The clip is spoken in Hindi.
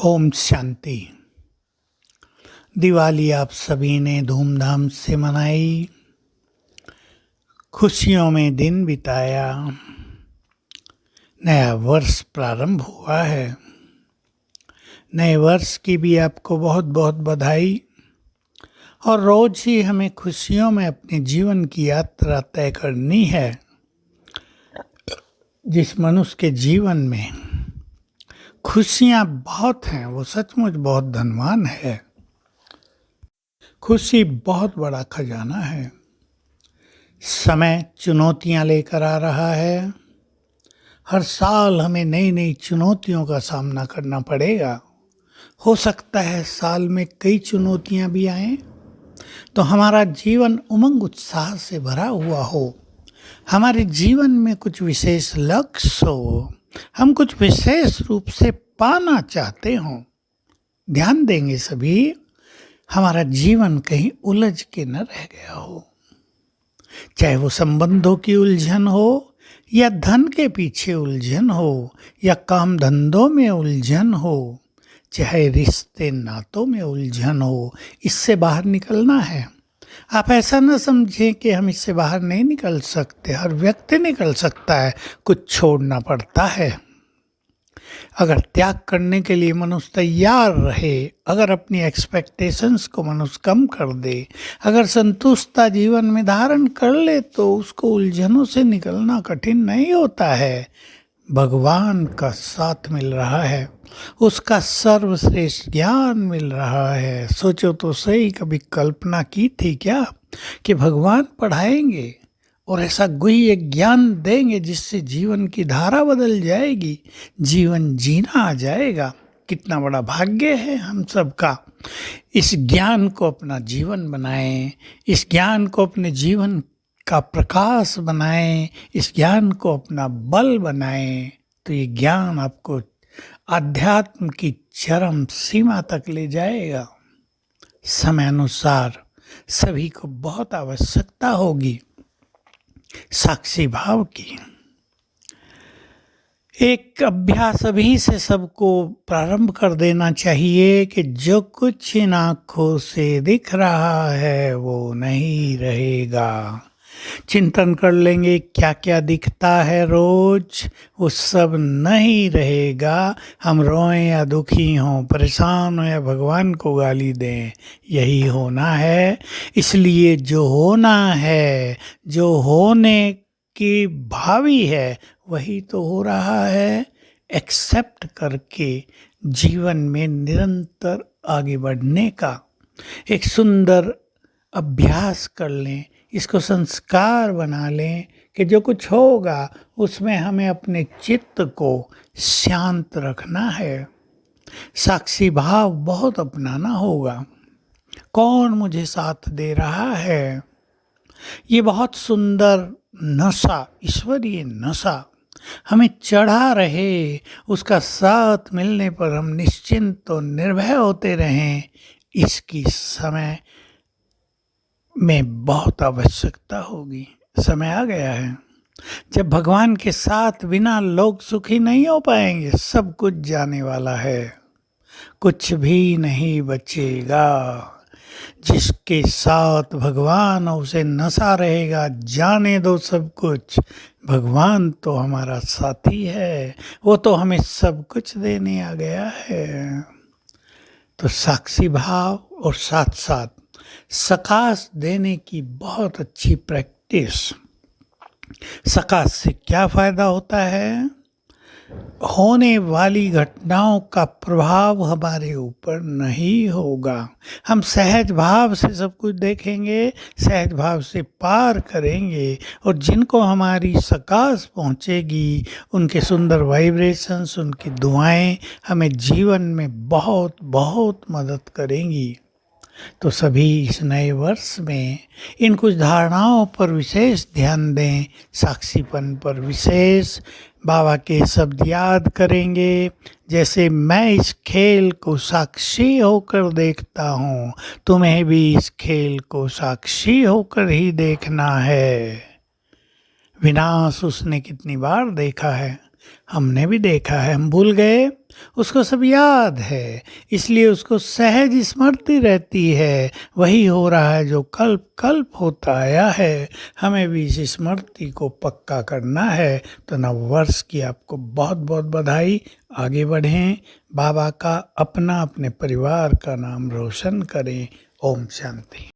ओम शांति। दिवाली आप सभी ने धूमधाम से मनाई, खुशियों में दिन बिताया, नया वर्ष प्रारंभ हुआ है। नए वर्ष की भी आपको बहुत बहुत बधाई। और रोज ही हमें खुशियों में अपने जीवन की यात्रा तय करनी है। जिस मनुष्य के जीवन में खुशियाँ बहुत हैं वो सचमुच बहुत धनवान है। खुशी बहुत बड़ा खजाना है। समय चुनौतियाँ लेकर आ रहा है। हर साल हमें नई नई चुनौतियों का सामना करना पड़ेगा। हो सकता है साल में कई चुनौतियाँ भी आएं, तो हमारा जीवन उमंग उत्साह से भरा हुआ हो। हमारे जीवन में कुछ विशेष लक्ष्य हो, हम कुछ विशेष रूप से पाना चाहते हों। ध्यान देंगे सभी, हमारा जीवन कहीं उलझ के न रह गया हो। चाहे वो संबंधों की उलझन हो, या धन के पीछे उलझन हो, या काम धंधों में उलझन हो, चाहे रिश्ते नातों में उलझन हो, इससे बाहर निकलना है। आप ऐसा न समझें कि हम इससे बाहर नहीं निकल सकते। हर व्यक्ति निकल सकता है, कुछ छोड़ना पड़ता है। अगर त्याग करने के लिए मनुष्य तैयार रहे, अगर अपनी एक्सपेक्टेशंस को मनुष्य कम कर दे, अगर संतुष्टता जीवन में धारण कर ले, तो उसको उलझनों से निकलना कठिन नहीं होता है। भगवान का साथ मिल रहा है, उसका सर्वश्रेष्ठ ज्ञान मिल रहा है। सोचो तो सही, कभी कल्पना की थी क्या कि भगवान पढ़ाएंगे और ऐसा गुह्य ज्ञान देंगे जिससे जीवन की धारा बदल जाएगी, जीवन जीना आ जाएगा। कितना बड़ा भाग्य है हम सबका। इस ज्ञान को अपना जीवन बनाएं, इस ज्ञान को अपने जीवन का प्रकाश बनाएं, इस ज्ञान को अपना बल बनाएं, तो ये ज्ञान आपको आध्यात्म की चरम सीमा तक ले जाएगा। समय अनुसार सभी को बहुत आवश्यकता होगी साक्षी भाव की। एक अभ्यास अभी से सबको प्रारंभ कर देना चाहिए कि जो कुछ इन आँखों से दिख रहा है वो नहीं रहेगा। चिंतन कर लेंगे क्या क्या दिखता है रोज, वो सब नहीं रहेगा। हम रोएं या दुखी हों, परेशान हो या भगवान को गाली दें, यही होना है। इसलिए जो होना है, जो होने की भावी है, वही तो हो रहा है। एक्सेप्ट करके जीवन में निरंतर आगे बढ़ने का एक सुंदर अभ्यास कर लें, इसको संस्कार बना लें कि जो कुछ होगा उसमें हमें अपने चित्त को शांत रखना है। साक्षी भाव बहुत अपनाना होगा। कौन मुझे साथ दे रहा है, ये बहुत सुंदर नशा, ईश्वरीय नशा हमें चढ़ा रहे, उसका साथ मिलने पर हम निश्चिंत और निर्भय होते रहें, इसकी समय में बहुत आवश्यकता होगी। समय आ गया है जब भगवान के साथ बिना लोग सुखी नहीं हो पाएंगे। सब कुछ जाने वाला है, कुछ भी नहीं बचेगा। जिसके साथ भगवान उसे नशा रहेगा, जाने दो सब कुछ। भगवान तो हमारा साथी है, वो तो हमें सब कुछ देने आ गया है। तो साक्षी भाव और साथ साथ सकाश देने की बहुत अच्छी प्रैक्टिस। सकाश से क्या फायदा होता है? होने वाली घटनाओं का प्रभाव हमारे ऊपर नहीं होगा। हम सहज भाव से सब कुछ देखेंगे, सहज भाव से पार करेंगे, और जिनको हमारी सकाश पहुंचेगी, उनके सुंदर वाइब्रेशंस, उनकी दुआएं हमें जीवन में बहुत बहुत मदद करेंगी। तो सभी इस नए वर्ष में इन कुछ धारणाओं पर विशेष ध्यान दें। साक्षीपन पर विशेष बाबा के शब्द याद करेंगे, जैसे मैं इस खेल को साक्षी होकर देखता हूँ, तुम्हें भी इस खेल को साक्षी होकर ही देखना है। विनाश उसने कितनी बार देखा है, हमने भी देखा है, हम भूल गए, उसको सब याद है, इसलिए उसको सहज स्मृति रहती है। वही हो रहा है जो कल्प कल्प होता आया है। हमें भी इस स्मृति को पक्का करना है। तो नव वर्ष की आपको बहुत बहुत बधाई। आगे बढ़ें, बाबा का अपना अपने परिवार का नाम रोशन करें। ओम शांति।